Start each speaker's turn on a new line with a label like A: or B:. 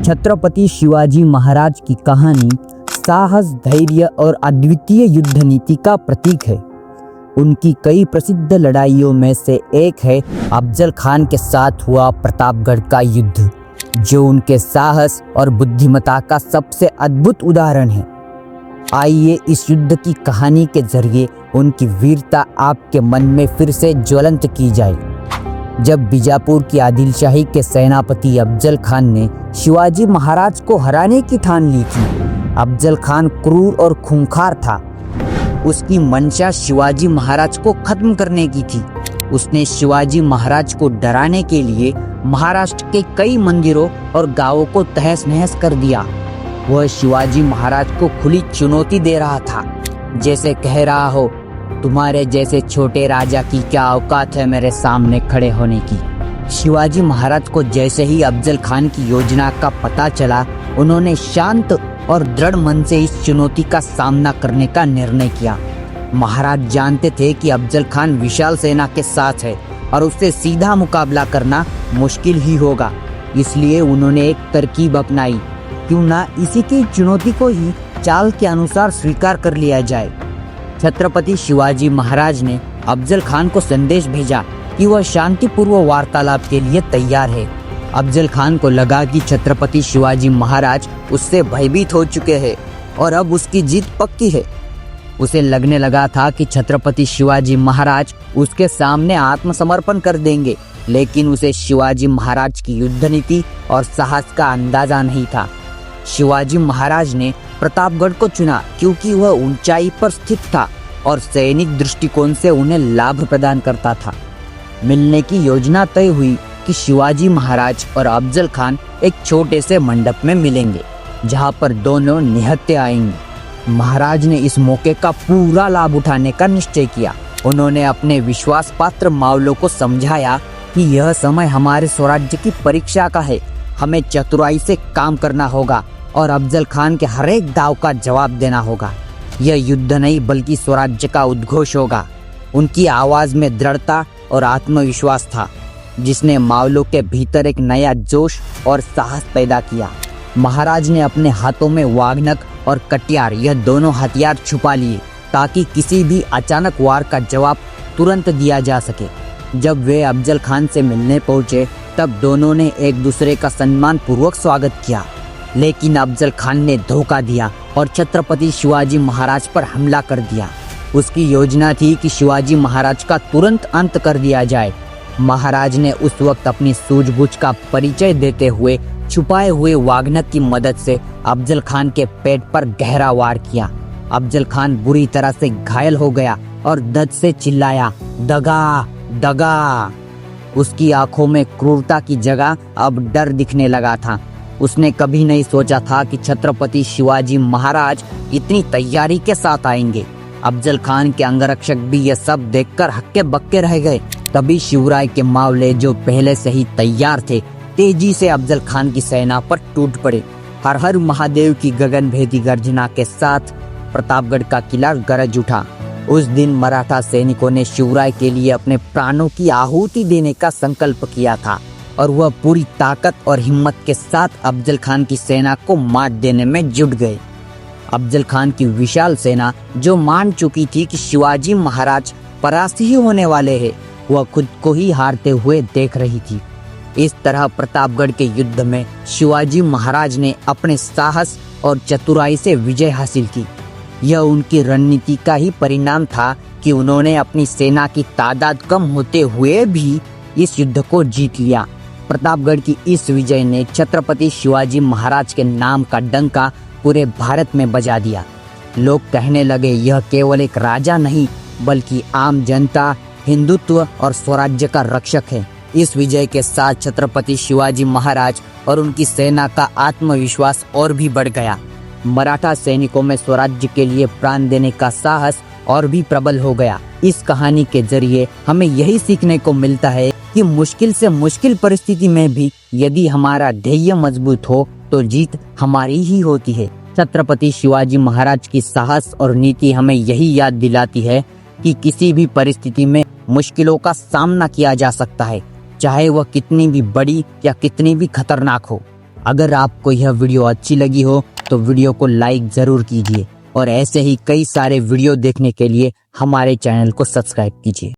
A: छत्रपति शिवाजी महाराज की कहानी साहस, धैर्य और अद्वितीय युद्ध नीति का प्रतीक है। उनकी कई प्रसिद्ध लड़ाइयों में से एक है अफजल खान के साथ हुआ प्रतापगढ़ का युद्ध, जो उनके साहस और बुद्धिमत्ता का सबसे अद्भुत उदाहरण है। आइए इस युद्ध की कहानी के जरिए उनकी वीरता आपके मन में फिर से ज्वलंत की जाए। जब बीजापुर की आदिलशाही के सेनापति अफजल खान ने शिवाजी महाराज को हराने की ठान ली थी। अफजल खान क्रूर और खूंखार था। उसकी मंशा शिवाजी महाराज को खत्म करने की थी। उसने शिवाजी महाराज को डराने के लिए महाराष्ट्र के कई मंदिरों और गांवों को तहस नहस कर दिया। वह शिवाजी महाराज को खुली चुनौती दे रहा था, जैसे कह रहा हो, तुम्हारे जैसे छोटे राजा की क्या औकात है मेरे सामने खड़े होने की। शिवाजी महाराज को जैसे ही अफजल खान की योजना का पता चला, उन्होंने शांत और दृढ़ मन से इस चुनौती का सामना करने का निर्णय किया। महाराज जानते थे कि अफजल खान विशाल सेना के साथ है और उससे सीधा मुकाबला करना मुश्किल ही होगा। इसलिए उन्होंने एक तरकीब अपनाई, क्यों ना इसी की चुनौती को ही चाल के अनुसार स्वीकार कर लिया जाए। छत्रपति शिवाजी महाराज ने अफजल खान को संदेश भेजा कि वह शांतिपूर्व वार्तालाप के लिए तैयार है। अफजल खान को लगा कि छत्रपति शिवाजी महाराज उससे भयभीत हो चुके हैं और अब उसकी जीत पक्की है। उसे लगने लगा था कि छत्रपति शिवाजी महाराज उसके सामने आत्मसमर्पण कर देंगे, लेकिन उसे शिवाजी महाराज की युद्ध नीति और साहस का अंदाजा नहीं था। शिवाजी महाराज ने प्रतापगढ़ को चुना क्योंकि वह ऊंचाई पर स्थित था और सैनिक दृष्टिकोण से उन्हें लाभ प्रदान करता था। मिलने की योजना तय हुई कि शिवाजी महाराज और अफजल खान एक छोटे से मंडप में मिलेंगे, जहां पर दोनों निहत्थे आएंगे। महाराज ने इस मौके का पूरा लाभ उठाने का निश्चय किया। उन्होंने अपने विश्वास पात्र मावलों को समझाया कि यह समय हमारे स्वराज्य की परीक्षा का है। हमें चतुराई से काम करना होगा और अफजल खान के हर एक दाव का जवाब देना होगा। यह युद्ध नहीं बल्कि स्वराज्य का उद्घोष होगा। उनकी आवाज में दृढ़ता और आत्मविश्वास था, जिसने मावलों के भीतर एक नया जोश और साहस पैदा किया। महाराज ने अपने हाथों में वागनक और कटियार, यह दोनों हथियार छुपा लिए ताकि किसी भी अचानक वार का जवाब तुरंत दिया जा सके। जब वे अफजल खान से मिलने पहुंचे, तब दोनों ने एक दूसरे का सम्मान पूर्वक स्वागत किया, लेकिन अफजल खान ने धोखा दिया और छत्रपति शिवाजी महाराज पर हमला कर दिया। उसकी योजना थी कि शिवाजी महाराज का तुरंत अंत कर दिया जाए। महाराज ने उस वक्त अपनी सूझबूझ का परिचय देते हुए छुपाए हुए वागनक की मदद से अफजल खान के पेट पर गहरा वार किया। अफजल खान बुरी तरह से घायल हो गया और दर्द से चिल्लाया, दगा दगा। उसकी आंखों में क्रूरता की जगह अब डर दिखने लगा था। उसने कभी नहीं सोचा था कि छत्रपति शिवाजी महाराज इतनी तैयारी के साथ आएंगे। अफजल खान के अंगरक्षक भी यह सब देखकर हक्के बक्के रह गए। तभी शिवराय के मावले, जो पहले से ही तैयार थे, तेजी से अफजल खान की सेना पर टूट पड़े। हर हर महादेव की गगनभेदी गर्जना के साथ प्रतापगढ़ का किला गरज उठा। उस दिन मराठा सैनिकों ने शिवराय के लिए अपने प्राणों की आहुति देने का संकल्प किया था और वह पूरी ताकत और हिम्मत के साथ अफजल खान की सेना को मात देने में जुट गए। अफजल खान की विशाल सेना, जो मान चुकी थी कि शिवाजी महाराज परास्त ही होने वाले हैं, वह खुद को ही हारते हुए देख रही थी। इस तरह प्रतापगढ़ के युद्ध में शिवाजी महाराज ने अपने साहस और चतुराई से विजय हासिल की। यह उनकी रणनीति का ही परिणाम था कि उन्होंने अपनी सेना की तादाद कम होते हुए भी इस युद्ध को जीत लिया। प्रतापगढ़ की इस विजय ने छत्रपति शिवाजी महाराज के नाम का डंका पूरे भारत में बजा दिया। लोग कहने लगे, यह केवल एक राजा नहीं बल्कि आम जनता, हिंदुत्व और स्वराज्य का रक्षक है। इस विजय के साथ छत्रपति शिवाजी महाराज और उनकी सेना का आत्मविश्वास और भी बढ़ गया। मराठा सैनिकों में स्वराज्य के लिए प्राण देने का साहस और भी प्रबल हो गया। इस कहानी के जरिए हमें यही सीखने को मिलता है कि मुश्किल से मुश्किल परिस्थिति में भी यदि हमारा ध्येय मजबूत हो तो जीत हमारी ही होती है। छत्रपति शिवाजी महाराज की साहस और नीति हमें यही याद दिलाती है कि किसी भी परिस्थिति में मुश्किलों का सामना किया जा सकता है, चाहे वह कितनी भी बड़ी या कितनी भी खतरनाक हो। अगर आपको यह वीडियो अच्छी लगी हो तो वीडियो को लाइक ज़रूर कीजिए और ऐसे ही कई सारे वीडियो देखने के लिए हमारे चैनल को सब्सक्राइब कीजिए।